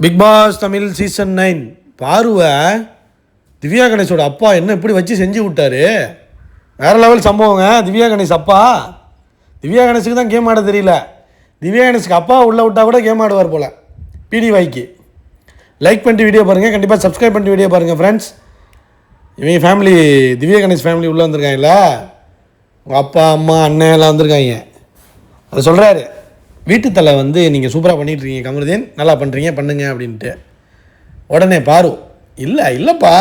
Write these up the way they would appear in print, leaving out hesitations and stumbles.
Big Boss Tamil season 9 பாருவை திவ்யா கணேஷோட அப்பா என்ன இப்படி வச்சு செஞ்சு விட்டாரு. வேறு லெவல் சம்பவங்க. திவ்யா கணேஷ் அப்பா, திவ்யா கணேஷுக்கு தான் கேம் ஆட தெரியல. திவ்யா கணேஷுக்கு அப்பா உள்ளே விட்டால் கூட கேம் ஆடுவார் போல். பிடி வாய்க்கு லைக் பண்ணிட்டு வீடியோ பாருங்கள், கண்டிப்பாக சப்ஸ்கிரைப் பண்ணிட்டு வீடியோ பாருங்கள் ஃப்ரெண்ட்ஸ். இவங்க ஃபேமிலி, திவ்யா கணேஷ் ஃபேமிலி உள்ளே வந்திருக்காங்கல்ல, உங்கள் அப்பா அம்மா அண்ணன் எல்லாம் வந்திருக்காங்க. அதை சொல்கிறாரு, வீட்டு தலை வந்து நீங்கள் சூப்பராக பண்ணிகிட்ருக்கீங்க கமருதீன், நல்லா பண்ணுறீங்க பண்ணுங்க அப்படின்ட்டு. உடனே பாரு, இல்லைப்பா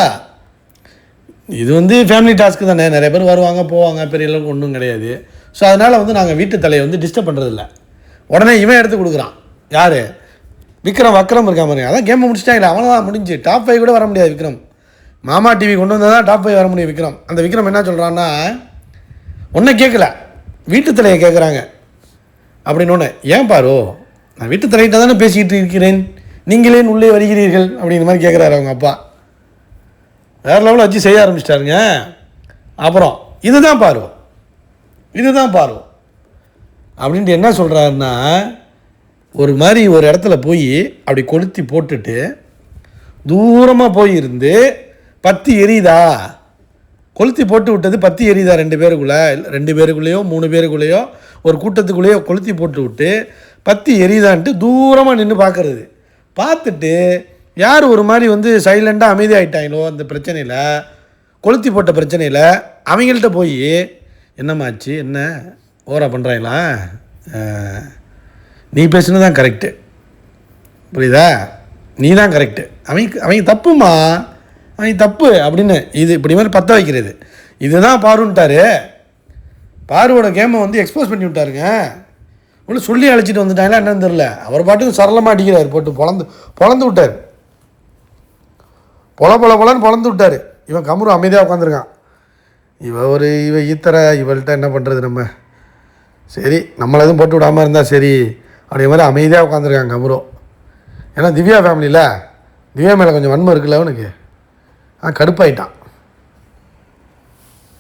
இது வந்து ஃபேமிலி டாஸ்க்கு தானே, நிறைய பேர் வருவாங்க போவாங்க, பெரிய அளவுக்கு ஒன்றும் கிடையாது. ஸோ அதனால் வந்து நாங்கள் வீட்டு தலையை வந்து டிஸ்டர்ப் பண்ணுறதில்ல. உடனே இவன் எடுத்து கொடுக்குறான். யார்? விக்ரம் இருக்கா மாதிரி. அதான் கேமை முடிச்சிட்டாங்களே, அவனதான் முடிஞ்சு. டாப் 5 கூட வர முடியாது விக்ரம். மாமா டிவி கொண்டு வந்தால் தான் டாப் 5 வர முடியும் விக்ரம். அந்த விக்ரம் என்ன சொல்கிறான்னா, ஒன்றை கேட்கல, வீட்டு தலையை கேட்குறாங்க அப்படின்னு. ஒன்று ஏன் பாரு, நான் வீட்டு தலையிட்ட தானே பேசிக்கிட்டு இருக்கிறேன், நீங்களே உள்ளே வருகிறீர்கள் அப்படிங்கிற மாதிரி கேட்குறாரு அவங்க அப்பா. வேறு லெவலில் வச்சு செய்ய ஆரம்பிச்சிட்டாருங்க. அப்புறம் இதுதான் பாரு அப்படின்ட்டு என்ன சொல்கிறாருன்னா, ஒரு மாதிரி ஒரு இடத்துல போய் அப்படி கொளுத்தி போட்டுட்டு தூரமாக போய் இருந்து பத்தி எரியுதா, கொளுத்தி போட்டு விட்டது பத்தி எரியுதா, 2 பேருக்குள்ளேயோ 3 பேருக்குள்ளேயோ ஒரு கூட்டத்துக்குள்ளேயோ கொளுத்தி போட்டு விட்டு பத்தி எரியுதான்ட்டு தூரமாக நின்று பார்க்குறது. பார்த்துட்டு யார் ஒரு மாதிரி வந்து சைலண்டாக அமைதியாகிட்டாங்களோ அந்த பிரச்சனையில், கொளுத்தி போட்ட பிரச்சனையில், அவங்கள்ட்ட போய் என்னம்மாச்சு, என்ன ஓரா பண்ணுறாங்களா, நீ பேசுனது தான் கரெக்டு, புரியுதா, நீ தான் கரெக்டு, அவங்க தப்புமா, அவங்க தப்பு அப்படின்னு இது இப்படி மாதிரி பற்ற வைக்கிறது. இதுதான் பாருன்ட்டார். பாருவோட கேமை வந்து எக்ஸ்போஸ் பண்ணி விட்டாருங்க. இவ்வளோ சொல்லி அழைச்சிட்டு வந்துட்டாங்களா என்னன்னு தெரில. அவர் பாட்டுக்கு சரளமாக அடிக்கிறார், போட்டு பொழந்து விட்டார், பொழந்து விட்டார். இவன் கமுரு அமைதியாக உட்காந்துருக்கான். இவ இவள்கிட்ட என்ன பண்ணுறது நம்ம, சரி நம்மளை எதுவும் போட்டு விடாமல் இருந்தால் சரி அப்படிங்கிற மாதிரி அமைதியாக உட்காந்துருக்காங்க கமுரு. ஏன்னா திவ்யா ஃபேமிலியில் திவ்யா மேலே கொஞ்சம் வன்மை இருக்குல்ல அவனுக்கு, கடுப்பாயிட்டான்.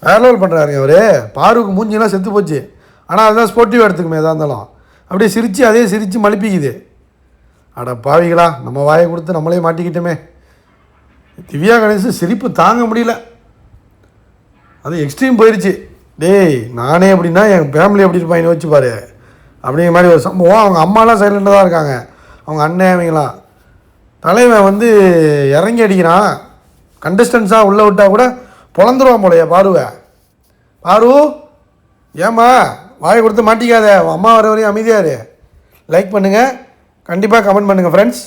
வேற லெவல் பண்ணுறாருங்க அவர். பாருக்கு மூஞ்சிலாம் செத்து போச்சு, ஆனால் அதுதான் ஸ்போர்ட்டிவாக எடுத்துக்குமே எதாக இருந்தாலும். அப்படியே சிரித்து அதே சிரித்து மலிப்பிக்குது. அட பாவிகளா, நம்ம வாயை கொடுத்து நம்மளே மாட்டிக்கிட்டோமே. திவ்யா கணேஷ் சிரிப்பு தாங்க முடியல, அது எக்ஸ்ட்ரீம் போயிடுச்சு. டேய் நானே அப்படின்னா என் ஃபேமிலி எப்படி இருப்பாங்க வச்சு பாரு அப்படிங்கிற மாதிரி ஒரு சம்பவம். அவங்க அம்மாலாம் சைலண்டாக தான் இருக்காங்க, அவங்க அண்ணன் அவங்களாம். தலைவன் வந்து இறங்கி அடிக்கிறான், கண்டஸ்டன்ஸாக உள்ளே விட்டால் கூட பொழந்துருவான் போலையா பாருவை. பாரு ஏம்மா வாயை கொடுத்து மாட்டிக்காத, அம்மா வர வரையும் அமைதியாரு. லைக் பண்ணுங்கள், கண்டிப்பாக கமெண்ட் பண்ணுங்கள் ஃப்ரெண்ட்ஸ்.